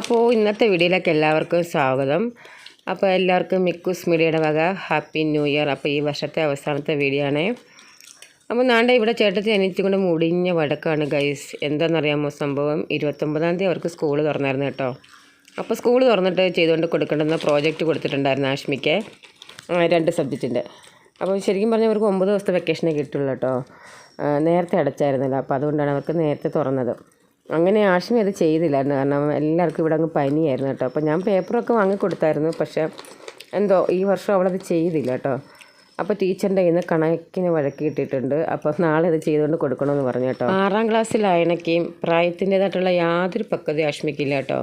അപ്പോൾ ഇന്നത്തെ വീഡിയോയിലേക്ക് എല്ലാവർക്കും സ്വാഗതം. അപ്പോൾ എല്ലാവർക്കും മിക്കൂസ് മീഡിയയുടെ വക ഹാപ്പി ന്യൂ ഇയർ. അപ്പോൾ ഈ വർഷത്തെ അവസാനത്തെ വീഡിയോ ആണ്. അപ്പോൾ നാണ്ട ഇവിടെ ചേട്ടത്തി അനിയത്തിക്കൊണ്ട് മുടിഞ്ഞ വഴക്കാണ് ഗൈസ്. എന്താണെന്നറിയാമോ സംഭവം? 29-ാം തീയതി അവർക്ക് സ്കൂൾ തുറന്നായിരുന്നു കേട്ടോ. അപ്പോൾ സ്കൂൾ തുറന്നിട്ട് ചെയ്തുകൊണ്ട് കൊടുക്കേണ്ടുന്ന പ്രോജക്റ്റ് കൊടുത്തിട്ടുണ്ടായിരുന്നു ആഷ്മിക്ക് 2 സബ്ജക്റ്റിൻ്റെ. അപ്പോൾ ശരിക്കും പറഞ്ഞാൽ അവർക്ക് 9 ദിവസത്തെ വെക്കേഷനെ കിട്ടുള്ളൂ കേട്ടോ. നേരത്തെ അടച്ചായിരുന്നല്ലോ, അപ്പോൾ അതുകൊണ്ടാണ് അവർക്ക് നേരത്തെ തുറന്നത്. അങ്ങനെ ആഷ്മി അത് ചെയ്തില്ലായിരുന്നു, കാരണം എല്ലാവർക്കും ഇവിടെ അങ്ങ് പനിയായിരുന്നു കേട്ടോ. അപ്പോൾ ഞാൻ പേപ്പറൊക്കെ വാങ്ങിക്കൊടുത്തായിരുന്നു, പക്ഷേ എന്തോ ഈ വർഷം അവളത് ചെയ്തില്ല കേട്ടോ. അപ്പോൾ ടീച്ചറിൻ്റെ കയ്യിൽ നിന്ന് കണക്കിന് വഴക്ക് കിട്ടിയിട്ടുണ്ട്. അപ്പോൾ നാളെ ഇത് ചെയ്തുകൊണ്ട് കൊടുക്കണമെന്ന് പറഞ്ഞു കേട്ടോ. 6-ാം ക്ലാസ്സിലായണക്കെയും പ്രായത്തിൻ്റേതായിട്ടുള്ള യാതൊരു പക്വതയും ആഷ്മിക്കില്ല കേട്ടോ.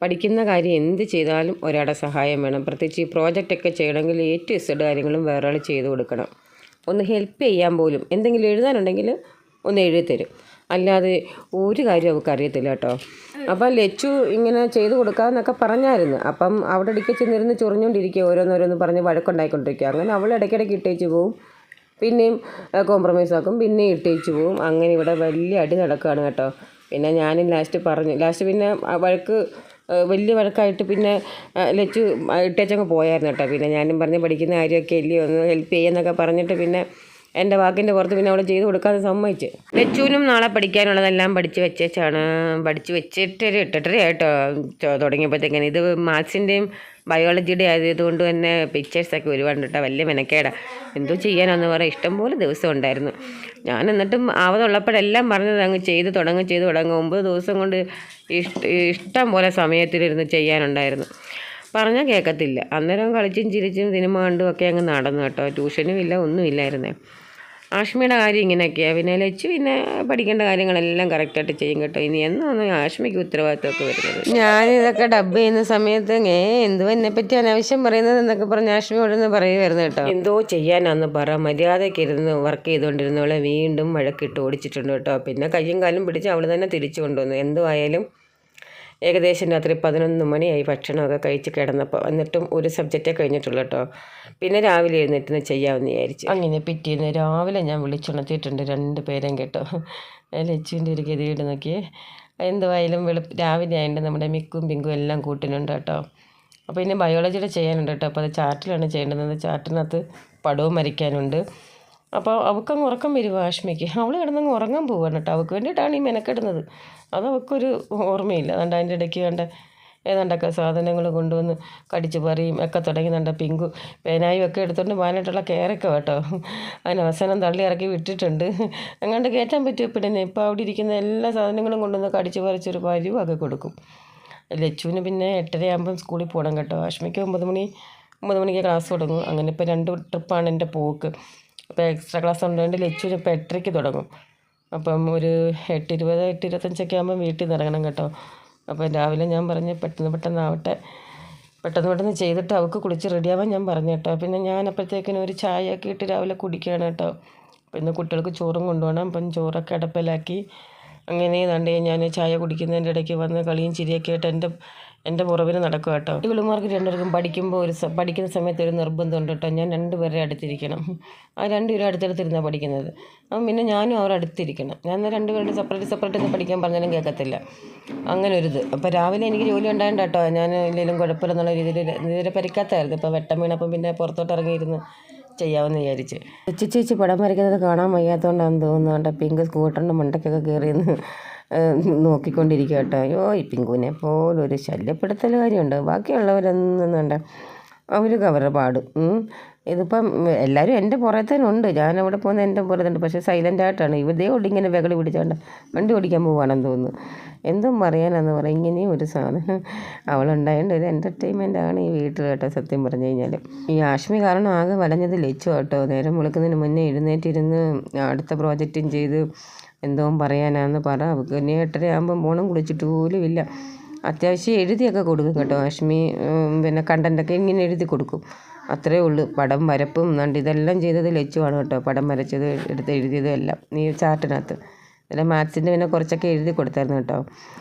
പഠിക്കുന്ന കാര്യം എന്ത് ചെയ്താലും ഒരാളുടെ സഹായം വേണം. പ്രത്യേകിച്ച് ഈ പ്രോജക്റ്റൊക്കെ ചെയ്യണമെങ്കിൽ A to Z കാര്യങ്ങളും വേറെ ആൾ ചെയ്ത് കൊടുക്കണം. ഒന്ന് ഹെൽപ്പ് ചെയ്യാൻ പോലും, എന്തെങ്കിലും എഴുതാനുണ്ടെങ്കിൽ ഒന്ന് എഴുതി തരും, അല്ലാതെ ഒരു കാര്യം അവൾക്ക് അറിയത്തില്ല കേട്ടോ. അപ്പം ലച്ചു ഇങ്ങനെ ചെയ്ത് കൊടുക്കാമെന്നൊക്കെ പറഞ്ഞായിരുന്നു. അപ്പം അവിടെ ഇടയ്ക്ക് ചെന്നിരുന്ന് ചൊറിഞ്ഞുകൊണ്ടിരിക്കുക, ഓരോന്നോരോന്ന് പറഞ്ഞ് വഴക്കുണ്ടായിക്കൊണ്ടിരിക്കുക. അങ്ങനെ അവൾ ഇടയ്ക്കിടയ്ക്ക് ഇട്ടേച്ച് പോവും, പിന്നെയും കോംപ്രമൈസ് ആക്കും, പിന്നെയും ഇട്ടേച്ച് പോവും. അങ്ങനെ ഇവിടെ വലിയ അടി നടക്കുകയാണ് കേട്ടോ. പിന്നെ ഞാനും ലാസ്റ്റ് പിന്നെ വഴക്ക് വലിയ വഴക്കായിട്ട് പിന്നെ ലച്ചു ഇട്ടേച്ചങ്ങ് പോയായിരുന്നു കേട്ടോ. പിന്നെ ഞാനും പറഞ്ഞ് പഠിക്കുന്ന കാര്യമൊക്കെ ഇല്ലയോ, ഒന്ന് ഹെൽപ്പ് ചെയ്യുമെന്നൊക്കെ പറഞ്ഞിട്ട് പിന്നെ എൻ്റെ വാക്കിൻ്റെ പുറത്ത് പിന്നെ അവൾ ചെയ്ത് കൊടുക്കാതെ സമ്മതിച്ച്. ലച്ചുവിനും നാളെ പഠിക്കാനുള്ളതെല്ലാം പഠിച്ച് വെച്ചിട്ടൊരു 8:30 ആയിട്ടോ തുടങ്ങിയപ്പോഴത്തേക്കിന്. ഇത് മാത്സിൻ്റെയും ബയോളജിയുടെ ആയതുകൊണ്ട് തന്നെ പിക്ചേഴ്സൊക്കെ ഒരുപാട് കേട്ടോ. വലിയ മെനക്കേടാ, എന്തോ ചെയ്യാനാന്ന് പറയാം. ഇഷ്ടംപോലെ ദിവസം ഉണ്ടായിരുന്നു. ഞാൻ എന്നിട്ടും ആവതുള്ളപ്പോഴെല്ലാം പറഞ്ഞത് അങ്ങ് ചെയ്ത് തുടങ്ങും. 9 ദിവസം കൊണ്ട് ഇഷ്ടം പോലെ സമയത്തിലിരുന്ന് ചെയ്യാനുണ്ടായിരുന്നു. പറഞ്ഞാൽ കേൾക്കത്തില്ല. അന്നേരം കളിച്ചും ചിരിച്ചും സിനിമ കണ്ടും ഒക്കെ അങ്ങ് നടന്നു കേട്ടോ. ട്യൂഷനും ഇല്ല, ഒന്നുമില്ലായിരുന്നേ. ആഷ്മിയുടെ കാര്യം ഇങ്ങനെയൊക്കെയാണ്. പിന്നെ ലച്ചു പിന്നെ പഠിക്കേണ്ട കാര്യങ്ങളെല്ലാം കറക്റ്റായിട്ട് ചെയ്യും കേട്ടോ. ഇനി എന്നാണ് ആഷ്മിക്ക് ഉത്തരവാദിത്തമൊക്കെ വരുന്നത്? ഞാനിതൊക്കെ ഡബ് ചെയ്യുന്ന സമയത്ത് എന്തോ എന്നെപ്പറ്റി അനാവശ്യം പറയുന്നത് എന്നൊക്കെ പറഞ്ഞ് ആഷ്മിയോടൊന്ന് പറയുമായിരുന്നു കേട്ടോ. എന്തോ ചെയ്യാനാന്ന് പറ, മര്യാദയ്ക്ക് ഇരുന്ന് വർക്ക് ചെയ്തുകൊണ്ടിരുന്നവളെ വീണ്ടും വഴക്കിട്ട് ഓടിച്ചിട്ടുണ്ട് കേട്ടോ. പിന്നെ കയ്യും കാലും പിടിച്ച് അവൾ തന്നെ തിരിച്ചു കൊണ്ടുവന്നു. എന്തോ ആയാലും ഏകദേശം രാത്രി 11 മണിയായി ഭക്ഷണമൊക്കെ കഴിച്ച് കിടന്നപ്പോൾ. എന്നിട്ടും ഒരു സബ്ജക്റ്റേ കഴിഞ്ഞിട്ടുള്ളൂ കേട്ടോ. പിന്നെ രാവിലെ എഴുന്നേറ്റ് ചെയ്യാമെന്ന് വിചാരിച്ചു. അങ്ങനെ പിറ്റേന്ന് രാവിലെ ഞാൻ വിളിച്ചുണർത്തിയിട്ടുണ്ട് 2 പേരെയും കേട്ടോ. ലച്ചുവിൻ്റെ ഒരു ഗതികേട് നോക്കിയേ. എന്തുവായാലും രാവിലെ ആയതുകൊണ്ട് നമ്മുടെ മിക്കും പിങ്കും എല്ലാം കൂട്ടിനുണ്ട് കേട്ടോ. അപ്പോൾ ഇനി ബയോളജിയുടെ ചെയ്യാനുണ്ട് കേട്ടോ. അപ്പോൾ അത് ചാർട്ടിലാണ് ചെയ്യേണ്ടത്. ചാർട്ടിനകത്ത് പടവും വരയ്ക്കാനുണ്ട്. അപ്പോൾ അവൾക്കങ്ങ് ഉറക്കം വരുമോ ആഷ്മിക്ക്? അവൾ കിടന്നങ്ങ് ഉറങ്ങാൻ പോവുകയാണ് കേട്ടോ. അവൾക്ക് വേണ്ടിയിട്ടാണ് ഈ മെനക്കെടുന്നത്. അത് അവൾക്കൊരു ഓർമ്മയില്ല. അതുകൊണ്ട് അതിൻ്റെ ഇടയ്ക്ക് ഏതാണ്ടൊക്കെ സാധനങ്ങൾ കൊണ്ടുവന്ന് കടിച്ച് പറയും ഒക്കെ തുടങ്ങി. പിങ്കു പേനായും ഒക്കെ എടുത്തുകൊണ്ട് പോകാനായിട്ടുള്ള കെയറൊക്കെ കേട്ടോ. അതിന് അവസാനം തള്ളി ഇറക്കി വിട്ടിട്ടുണ്ട്. അങ്ങോട്ട് കയറ്റാൻ പറ്റുമോ പിന്നെ? ഇപ്പോൾ അവിടെ ഇരിക്കുന്ന എല്ലാ സാധനങ്ങളും കൊണ്ടുവന്ന് കടിച്ച് പറിച്ചൊരു പരിവൊക്കെ കൊടുക്കും. ലച്ചുവിന് പിന്നെ 8:30 ആകുമ്പം സ്കൂളിൽ പോകണം കേട്ടോ. ആഷ്മിക്ക് 9 മണിക്ക് ക്ലാസ് തുടങ്ങും. അങ്ങനെ ഇപ്പോൾ 2 ട്രിപ്പാണ് എൻ്റെ പോക്ക്. അപ്പോൾ എക്സ്ട്രാ ക്ലാസ് ഉള്ളതുകൊണ്ട് ലച്ചുവിന് ഇപ്പോൾ 8:30 തുടങ്ങും. അപ്പം ഒരു 8:20, 8:25 ആകുമ്പം വീട്ടിൽ നിന്ന് ഇറങ്ങണം കേട്ടോ. അപ്പം രാവിലെ ഞാൻ പറഞ്ഞ് പെട്ടെന്ന് ചെയ്തിട്ട് അവൾക്ക് കുളിച്ച് റെഡിയാവാൻ ഞാൻ പറഞ്ഞു കേട്ടോ. പിന്നെ ഞാൻ അപ്പോഴത്തേക്കിനും ഒരു ചായയൊക്കെ ഇട്ട് രാവിലെ കുടിക്കുകയാണ് കേട്ടോ. പിന്നെ കുട്ടികൾക്ക് ചോറും കൊണ്ടുപോകണം. അപ്പം ചോറൊക്കെ അടുപ്പിലാക്കി അങ്ങനെ ഞാൻ ചായ കുടിക്കുന്നതിൻ്റെ ഇടയ്ക്ക് വന്ന് കളിയും ചിരിയൊക്കെ ആയിട്ട് എൻ്റെ പുറവിന് നടക്കുക കേട്ടോ. ഇവളുമാർക്ക് 2 പഠിക്കുന്ന സമയത്ത് ഒരു നിർബന്ധമുണ്ട് കേട്ടോ. ഞാൻ 2 പേരെ അടുത്തിരിക്കണം. ആ 2 പേരും അടുത്തടുത്തിരുന്നാണ് പഠിക്കുന്നത്. അപ്പം പിന്നെ ഞാനും അവർ അടുത്തിരിക്കണം. ഞാൻ 2 പേരുടെ സെപ്പറേറ്റ് പഠിക്കാൻ പറഞ്ഞാലും കേൾക്കത്തില്ല. അങ്ങനെ ഒരിത്. അപ്പോൾ രാവിലെ എനിക്ക് ജോലി ഉണ്ടായത് കേട്ടോ. ഞാൻ ഇല്ലെങ്കിലും കുഴപ്പമില്ലെന്നുള്ള രീതിയിൽ ഇതുവരെ പരിക്കാത്തായിരുന്നു. ഇപ്പോൾ വെട്ടം വീണപ്പം പിന്നെ പുറത്തോട്ട് ഇറങ്ങിയിരുന്ന് ചെയ്യാമെന്ന് വിചാരിച്ച്. ചേച്ചി പടം വരയ്ക്കുന്നത് കാണാൻ വയ്യാത്തതുകൊണ്ടാണെന്ന് തോന്നുന്നുണ്ട്. പിങ്ക് സ്കൂട്ടറിൻ്റെ മണ്ടയ്ക്കൊക്കെ കയറിയെന്ന് നോക്കിക്കൊണ്ടിരിക്കുക കേട്ടോ. അയ്യോ, ഈ പിങ്കുവിനെ പോലൊരു ശല്യപ്പെടുത്തൽ കാര്യമുണ്ട്. ബാക്കിയുള്ളവരൊന്നും വേണ്ട, അവർക്ക് അവരുടെ പാടും. ഇതിപ്പം എല്ലാവരും എൻ്റെ പുറത്തേനുണ്ട്. ഞാനവിടെ പോകുന്ന എൻ്റെ പുറത്തുണ്ട്. പക്ഷേ സൈലൻ്റായിട്ടാണ്. ഇവരുടെ ഇങ്ങനെ വെകളി പിടിച്ചോണ്ട് വണ്ടി ഓടിക്കാൻ പോവുകയാണെന്ന് തോന്നുന്നു. എന്തും പറയാനാന്ന് പറയാം. ഇങ്ങനെയും ഒരു സാധനം അവളുണ്ടായതുകൊണ്ട് ഒരു എൻ്റർടൈൻമെൻറ്റാണ് ഈ വീട്ടിൽ കേട്ടോ. സത്യം പറഞ്ഞു കഴിഞ്ഞാൽ ഈ ആഷ്മി കാരണം ആകെ വലഞ്ഞത് ലച്ചു കേട്ടോ. നേരം വിളിക്കുന്നതിന് മുന്നേ എഴുന്നേറ്റിരുന്ന് അടുത്ത പ്രോജക്റ്റും ചെയ്ത് എന്തോ പറയാനാന്ന് പറ. അവൾക്ക് പിന്നെ 8:30 ആകുമ്പം പോകണം. കുളിച്ചിട്ട് പോലും ഇല്ല. അത്യാവശ്യം എഴുതിയൊക്കെ കൊടുക്കും കേട്ടോ ആഷ്മി. പിന്നെ കണ്ടൻറ്റൊക്കെ ഇങ്ങനെ എഴുതി കൊടുക്കും, അത്രയേ ഉള്ളൂ. പടം വരപ്പും ഇതെല്ലാം ചെയ്തത് ലച്ചുവാണ് കേട്ടോ. പടം വരച്ചത് എടുത്ത് എഴുതിയതും എല്ലാം ഈ ചാർട്ടിനകത്ത്. ഇതെല്ലാം മാത്സിൻ്റെ പിന്നെ കുറച്ചൊക്കെ എഴുതി കൊടുത്തായിരുന്നു കേട്ടോ.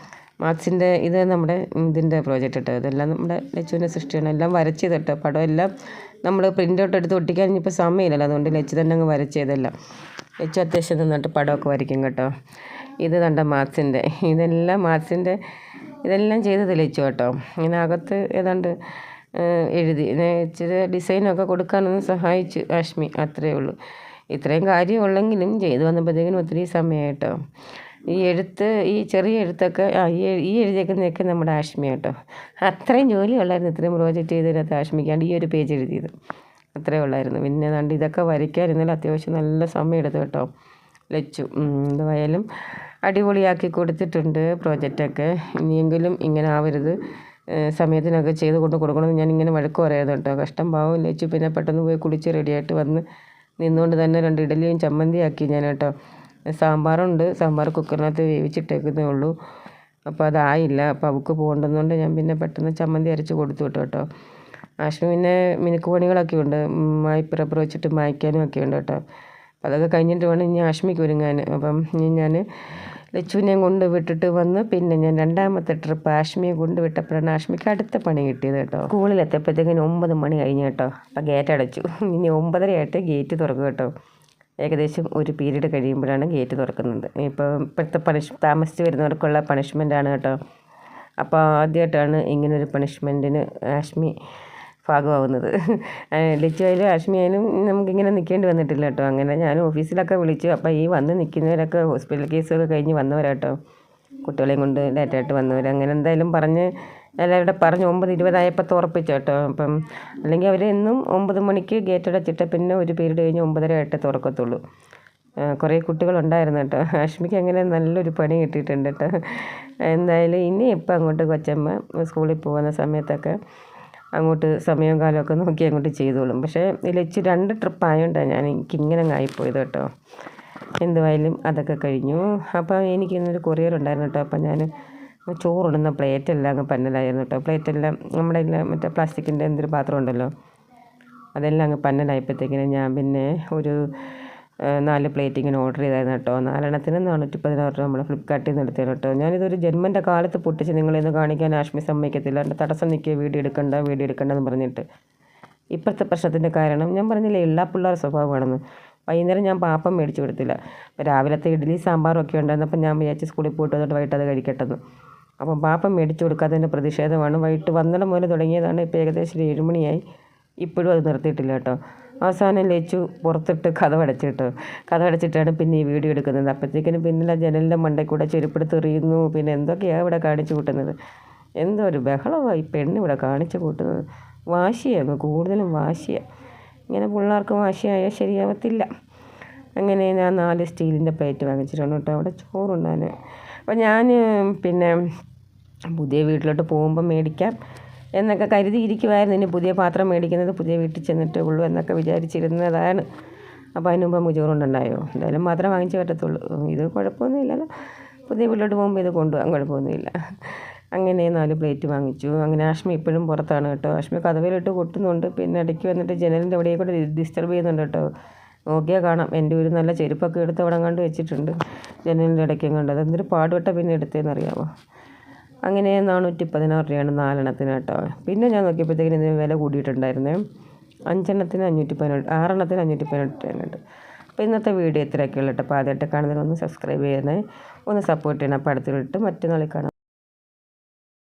മാത്സിൻ്റെ ഇത് നമ്മുടെ ഇതിൻ്റെ പ്രോജക്റ്റ് കേട്ടോ. ഇതെല്ലാം നമ്മുടെ ലച്ചുവിൻ്റെ സൃഷ്ടിയാണ്. എല്ലാം വരച്ചത് കേട്ടോ. പടം എല്ലാം നമ്മൾ പ്രിൻ്റ് ഔട്ട് എടുത്ത് ഒട്ടിക്കാൻ ഇനിയിപ്പോൾ സമയമില്ലല്ലോ. അതുകൊണ്ട് ലച്ചു തന്നെ അങ്ങ് വരച്ചതെല്ലാം. ലച്ചു അത്യാവശ്യം നന്നായിട്ട് പടമൊക്കെ വരയ്ക്കും കേട്ടോ. ഇത് കണ്ട മാത്സിൻ്റെ ഇതെല്ലാം ചെയ്ത് തെളിയിച്ചു കേട്ടോ. ഇതിനകത്ത് ഏതാണ്ട് എഴുതി ഇച്ചിരി ഡിസൈനൊക്കെ കൊടുക്കാനൊന്ന് സഹായിച്ചു ആഷ്മി, അത്രയേ ഉള്ളൂ. ഇത്രയും കാര്യമുള്ളെങ്കിലും ചെയ്തു വന്നപ്പോഴത്തേക്കിനും ഒത്തിരി സമയമായിട്ടോ. ഈ ചെറിയ എഴുത്തൊക്കെ ഈ എഴുതിയേക്കുന്നതൊക്കെ നമ്മുടെ ആഷ്മി കേട്ടോ. അത്രയും ജോലിയുള്ളായിരുന്നു ഇത്രയും പ്രോജക്റ്റ് ചെയ്തതിനകത്ത് ആഷ്മിക്കാണ്ട് ഈ ഒരു പേജ് എഴുതിയത് അത്രയേ ഉള്ളായിരുന്നു. പിന്നെ ഏതാണ്ട് ഇതൊക്കെ വരയ്ക്കാനിരുന്നാലും അത്യാവശ്യം നല്ല സമയം എടുത്തു കേട്ടോ. ലച്ചു എന്തായാലും അടിപൊളിയാക്കി കൊടുത്തിട്ടുണ്ട് പ്രോജക്റ്റൊക്കെ. ഇനിയെങ്കിലും ഇങ്ങനെ ആവരുത്, സമയത്തിനൊക്കെ ചെയ്ത് കൊടുക്കണമെന്ന് ഞാനിങ്ങനെ വഴക്ക് പറയായിരുന്നു കേട്ടോ. കഷ്ടം പാവം ലച്ചു. പിന്നെ പെട്ടെന്ന് പോയി കുളിച്ച് റെഡിയായിട്ട് വന്ന് നിന്നുകൊണ്ട് തന്നെ 2 ഇഡലിയും ചമ്മന്തിയാക്കി ഞാൻ കേട്ടോ. സാമ്പാറുണ്ട്, സാമ്പാർ കുക്കറിനകത്ത് വേവിച്ചിട്ടേക്കുന്നേ ഉള്ളൂ. അപ്പോൾ അതായില്ല. അപ്പോൾ അവൾക്ക് പോകേണ്ടതുകൊണ്ട് ഞാൻ പിന്നെ പെട്ടെന്ന് ചമ്മന്തി അരച്ച് കൊടുത്തു വിട്ടു കേട്ടോ. ആഷ്മി പിന്നെ മിനുക്ക് പണികളൊക്കെ ഉണ്ട്, പേപ്പർ വെച്ചിട്ട് മായ്ക്കാനും ഒക്കെ ഉണ്ട് കേട്ടോ. അതൊക്കെ കഴിഞ്ഞിട്ട് വേണം ഇനി ആഷ്മിക്ക് ഒരുങ്ങാൻ. അപ്പം ഞാൻ ലച്ചുവിനെയും കൊണ്ട് വിട്ടിട്ട് വന്ന് പിന്നെ ഞാൻ 2ാമത്തെ ട്രിപ്പ് ആഷ്മിയെ കൊണ്ട് വിട്ടപ്പോഴാണ് ആഷ്മിക്ക് അടുത്ത പണി കിട്ടിയത് കേട്ടോ. സ്കൂളിലെത്തിയപ്പോഴത്തേക്കിന് 9 മണി കഴിഞ്ഞ് കേട്ടോ. അപ്പം ഗേറ്റ് അടച്ചു. ഇനി 9:30 ആയിട്ട് ഗേറ്റ് തുറക്കും കേട്ടോ. ഏകദേശം ഒരു പീരീഡ് കഴിയുമ്പോഴാണ് ഗേറ്റ് തുറക്കുന്നത്. ഇപ്പോഴത്തെ താമസിച്ച് വരുന്നവർക്കുള്ള പണിഷ്മെൻറ്റാണ് കേട്ടോ. അപ്പോൾ ആദ്യമായിട്ടാണ് ഇങ്ങനൊരു പണിഷ്മെൻറ്റിന് ആഷ്മി ഭാഗമാവുന്നത്. ലച്ചു ആയാലും ആഷ്മി ആയാലും നമുക്കിങ്ങനെ നിൽക്കേണ്ടി വന്നിട്ടില്ല കേട്ടോ. അങ്ങനെ ഞാൻ ഓഫീസിലൊക്കെ വിളിച്ചു. അപ്പോൾ ഈ വന്ന് നിൽക്കുന്നവരൊക്കെ ഹോസ്പിറ്റൽ കേസൊക്കെ കഴിഞ്ഞ് വന്നവരാട്ടോ, കുട്ടികളെയും കൊണ്ട് ലേറ്റായിട്ട് വന്നവർ. അങ്ങനെ എന്തായാലും പറഞ്ഞ് എല്ലാവരുടെ പറഞ്ഞ് 9:20 ആയപ്പോൾ തുറപ്പിച്ചു കേട്ടോ. അപ്പം അല്ലെങ്കിൽ അവർ എന്നും 9 മണിക്ക് ഗേറ്റ് അടച്ചിട്ട് പിന്നെ ഒരു പീരീഡ് കഴിഞ്ഞ് 9:30 ആയിട്ട് തുറക്കത്തുള്ളൂ. കുറേ കുട്ടികളുണ്ടായിരുന്നു കേട്ടോ. ആഷ്മിക്ക് അങ്ങനെ നല്ലൊരു പണി കിട്ടിയിട്ടുണ്ട് കേട്ടോ. എന്തായാലും ഇനി ഇപ്പം അങ്ങോട്ട് കൊച്ചമ്മ സ്കൂളിൽ പോകുന്ന സമയത്തൊക്കെ അങ്ങോട്ട് സമയവും കാലമൊക്കെ നോക്കി അങ്ങോട്ട് ചെയ്തോളും. പക്ഷേ ലച്ചു 2 ട്രിപ്പ് ആയതുകൊണ്ടാണ് എനിക്കിങ്ങനെ ആയിപ്പോയത് കേട്ടോ. എന്തുവായാലും അതൊക്കെ കഴിഞ്ഞു. അപ്പോൾ എനിക്കിന്നൊരു കൊറിയർ ഉണ്ടായിരുന്നു കേട്ടോ. അപ്പം ഞാൻ ചോറിടുന്ന പ്ലേറ്റെല്ലാം അങ്ങ് പന്നലായിരുന്നു കേട്ടോ. പ്ലേറ്റെല്ലാം നമ്മുടെ മറ്റേ പ്ലാസ്റ്റിക്കിൻ്റെ എന്തൊരു പാത്രം ഉണ്ടല്ലോ, അതെല്ലാം അങ്ങ് പന്നലായപ്പോഴത്തേക്കിനും ഞാൻ പിന്നെ ഒരു 4 പ്ലേറ്റ് ഇങ്ങനെ ഓർഡർ ചെയ്തായിരുന്നു കേട്ടോ. 4 416 രൂപ നമ്മൾ ഫ്ലിപ്കാർട്ടിൽ നിന്ന് എടുത്തത് കേട്ടോ. ഞാനിതൊരു ജന്മൻ്റെ കാലത്ത് പൊട്ടിച്ച് നിങ്ങളിന്ന് കാണിക്കാൻ ആഷ്മി സമ്മതിക്കത്തില്ല. എൻ്റെ തടസ്സം നിൽക്കുക, വീഡിയോ എടുക്കണ്ടെന്ന് പറഞ്ഞിട്ട്. ഇപ്പോഴത്തെ പ്രശ്നത്തിൻ്റെ കാരണം ഞാൻ പറഞ്ഞില്ലേ, എല്ലാ പിള്ളേരുടെ സ്വഭാവമാണെന്ന്. വൈകുന്നേരം ഞാൻ പാപ്പം മേടിച്ച് കൊടുത്തില്ല. അപ്പോൾ രാവിലത്തെ ഇഡ്ഡലി സാമ്പാറും ഒക്കെ ഉണ്ടായിരുന്നപ്പോൾ ഞാൻ വിചാരിച്ച് സ്കൂളിൽ പോയിട്ട് വന്നിട്ട് വൈകിട്ട് അത് കഴിക്കട്ടെന്ന്. അപ്പം പാപ്പം മേടിച്ച് കൊടുക്കാത്തതിൻ്റെ പ്രതിഷേധമാണ്. വൈകിട്ട് 12 മുതൽ തുടങ്ങിയതാണ്. ഇപ്പോൾ ഏകദേശം 7 മണിയായി. ഇപ്പോഴും അത് നിർത്തിയിട്ടില്ല കേട്ടോ. അവസാനം ലച്ചു പുറത്തിട്ട് കഥവടച്ചിട്ടാണ് പിന്നെ ഈ വീഡിയോ എടുക്കുന്നത്. അപ്പോഴത്തേക്കിനും പിന്നെ ജനലിൻ്റെ മണ്ടയിൽ കൂടെ ചെരുപ്പെടുത്ത് എറിയുന്നു. പിന്നെ എന്തൊക്കെയാണ് ഇവിടെ കാണിച്ചു കൂട്ടുന്നത്. എന്തോ ഒരു ബഹളമാണ് ഈ പെണ്ണ് ഇവിടെ കാണിച്ചു കൂട്ടുന്നത്. വാശിയാണ്, കൂടുതലും വാശിയാണ്. ഇങ്ങനെ പിള്ളേർക്ക് വാശിയായാൽ ശരിയാവത്തില്ല. അങ്ങനെ ഞാൻ 4 സ്റ്റീലിൻ്റെ പ്ലേറ്റ് വാങ്ങിച്ചിട്ടുണ്ട് കേട്ടോ. അവിടെ ചോറുണ്ടാൻ. അപ്പോൾ ഞാൻ പിന്നെ പുതിയ വീട്ടിലോട്ട് പോകുമ്പോൾ മേടിക്കാം എന്നൊക്കെ കരുതിയിരിക്കുമായിരുന്നു. ഇനി പുതിയ പാത്രം മേടിക്കുന്നത് പുതിയ വീട്ടിൽ ചെന്നിട്ടേ ഉള്ളൂ എന്നൊക്കെ വിചാരിച്ചിരുന്നതാണ്. അപ്പോൾ അതിന് മുമ്പ് ചോറുണ്ടായോ. എന്തായാലും മാത്രമേ വാങ്ങിച്ച് പറ്റത്തുള്ളൂ. ഇത് കുഴപ്പമൊന്നുമില്ലല്ലോ. പുതിയ വീട്ടിലോട്ട് പോകുമ്പോൾ ഇത് കൊണ്ടുപോകാൻ കുഴപ്പമൊന്നുമില്ല. അങ്ങനെ 4 പ്ലേറ്റ് വാങ്ങിച്ചു. അങ്ങനെ ആഷ്മി ഇപ്പോഴും പുറത്താണ് കേട്ടോ. ആഷ്മി കതവിലിട്ട് കൊട്ടുന്നുണ്ട്. പിന്നെ ഇടയ്ക്ക് വന്നിട്ട് ജനലിൻ്റെ അവിടെ കൂടെ ഡിസ്റ്റർബ് ചെയ്യുന്നുണ്ട് കേട്ടോ. നോക്കിയാൽ കാണാം എൻ്റെ ഒരു നല്ല ചെരുപ്പൊക്കെ എടുത്ത് അവിടെ കണ്ട് വെച്ചിട്ടുണ്ട് ജനലിൻ്റെ ഇടയ്ക്കും കണ്ട്. അതെന്തൊരു പാടുപെട്ട പിന്നെ എടുത്തതെന്നറിയാമോ. അങ്ങനെ 416 രൂപയാണ് 4 കേട്ടോ. പിന്നെ ഞാൻ നോക്കിയപ്പോഴത്തേക്കിന് ഇതിന് വില കൂടിയിട്ടുണ്ടായിരുന്നേ. 5 518, 6 518 അപ്പോൾ ഇന്നത്തെ വീഡിയോ ഇത്രയൊക്കെയുള്ളൂ കേട്ടോ. അപ്പോൾ ആദ്യമായിട്ട് കാണുന്നതിനൊന്ന് സബ്സ്ക്രൈബ് ചെയ്യണേ, ഒന്ന് സപ്പോർട്ട് ചെയ്യണം. അപ്പോൾ അടുത്തിട്ട് മറ്റന്നാളിൽ കാണാം.